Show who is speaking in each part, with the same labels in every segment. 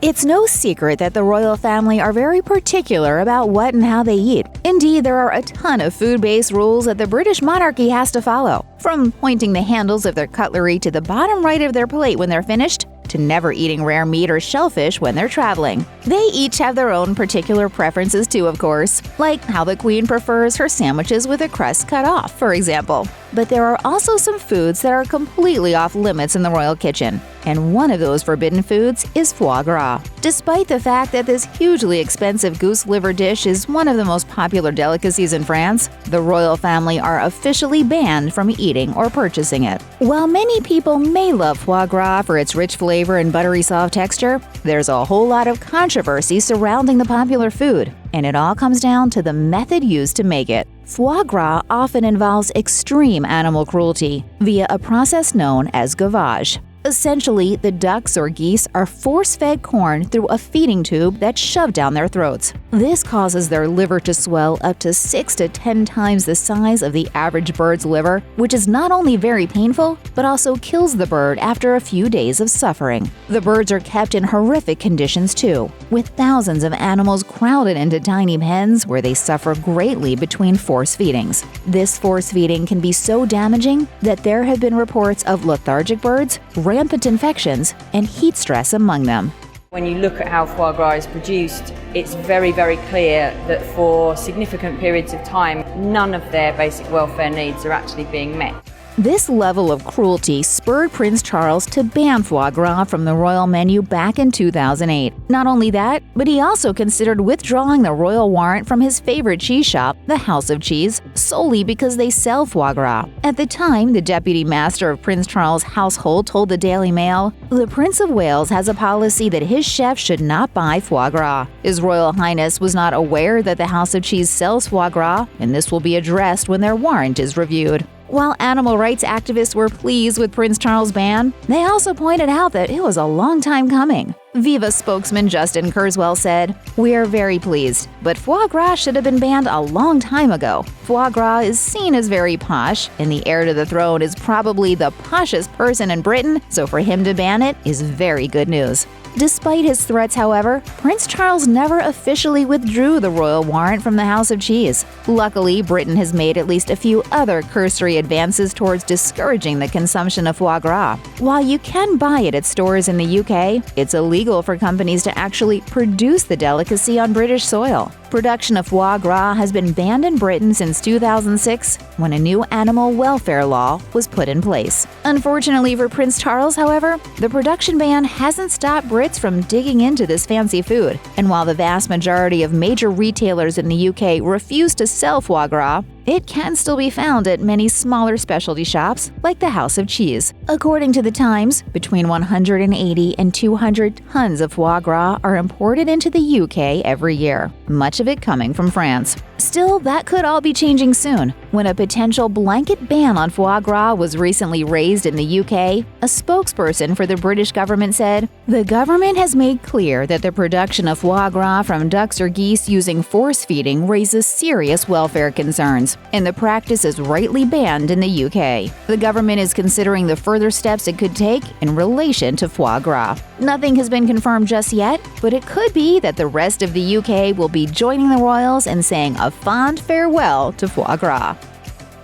Speaker 1: It's no secret that the royal family are very particular about what and how they eat. Indeed, there are a ton of food-based rules that the British monarchy has to follow, from pointing the handles of their cutlery to the bottom right of their plate when they're finished, to never eating rare meat or shellfish when they're traveling. They each have their own particular preferences too, of course, like how the Queen prefers her sandwiches with a crust cut off, for example. But there are also some foods that are completely off limits in the royal kitchen, and one of those forbidden foods is foie gras. Despite the fact that this hugely expensive goose liver dish is one of the most popular delicacies in France, the royal family are officially banned from eating or purchasing it. While many people may love foie gras for its rich flavor and buttery soft texture, there's a whole lot of controversy surrounding the popular food, and it all comes down to the method used to make it. Foie gras often involves extreme animal cruelty via a process known as gavage. Essentially, the ducks or geese are force-fed corn through a feeding tube that's shoved down their throats. This causes their liver to swell up to 6 to 10 times the size of the average bird's liver, which is not only very painful, but also kills the bird after a few days of suffering. The birds are kept in horrific conditions too, with thousands of animals crowded into tiny pens where they suffer greatly between force feedings. This force feeding can be so damaging that there have been reports of lethargic birds, rampant infections, and heat stress among them.
Speaker 2: When you look at how foie gras is produced, it's very, very clear that for significant periods of time, none of their basic welfare needs are actually being met.
Speaker 1: This level of cruelty spurred Prince Charles to ban foie gras from the royal menu back in 2008. Not only that, but he also considered withdrawing the royal warrant from his favorite cheese shop, the House of Cheese, solely because they sell foie gras. At the time, the deputy master of Prince Charles' household told the Daily Mail, "The Prince of Wales has a policy that his chef should not buy foie gras. His Royal Highness was not aware that the House of Cheese sells foie gras, and this will be addressed when their warrant is reviewed." While animal rights activists were pleased with Prince Charles' ban, they also pointed out that it was a long time coming. Viva spokesman Justin Kurzweil said, "We are very pleased, but foie gras should have been banned a long time ago. Foie gras is seen as very posh, and the heir to the throne is probably the poshest person in Britain, so for him to ban it is very good news." Despite his threats, however, Prince Charles never officially withdrew the royal warrant from the House of Cheese. Luckily, Britain has made at least a few other cursory advances towards discouraging the consumption of foie gras. While you can buy it at stores in the UK, it's illegal for companies to actually produce the delicacy on British soil. Production of foie gras has been banned in Britain since 2006, when a new animal welfare law was put in place. Unfortunately for Prince Charles, however, the production ban hasn't stopped Brits from digging into this fancy food. And while the vast majority of major retailers in the UK refuse to sell foie gras, it can still be found at many smaller specialty shops like the House of Cheese. According to The Times, between 180 and 200 tons of foie gras are imported into the UK every year, much of it coming from France. Still, that could all be changing soon. When a potential blanket ban on foie gras was recently raised in the UK, a spokesperson for the British government said, "The government has made clear that the production of foie gras from ducks or geese using force feeding raises serious welfare concerns, and the practice is rightly banned in the UK. The government is considering the further steps it could take in relation to foie gras." Nothing has been confirmed just yet, but it could be that the rest of the UK will be joining the royals and saying a fond farewell to foie gras.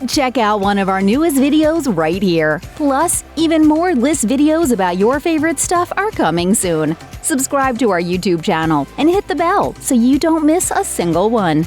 Speaker 1: Check out one of our newest videos right here. Plus, even more list videos about your favorite stuff are coming soon. Subscribe to our YouTube channel and hit the bell so you don't miss a single one.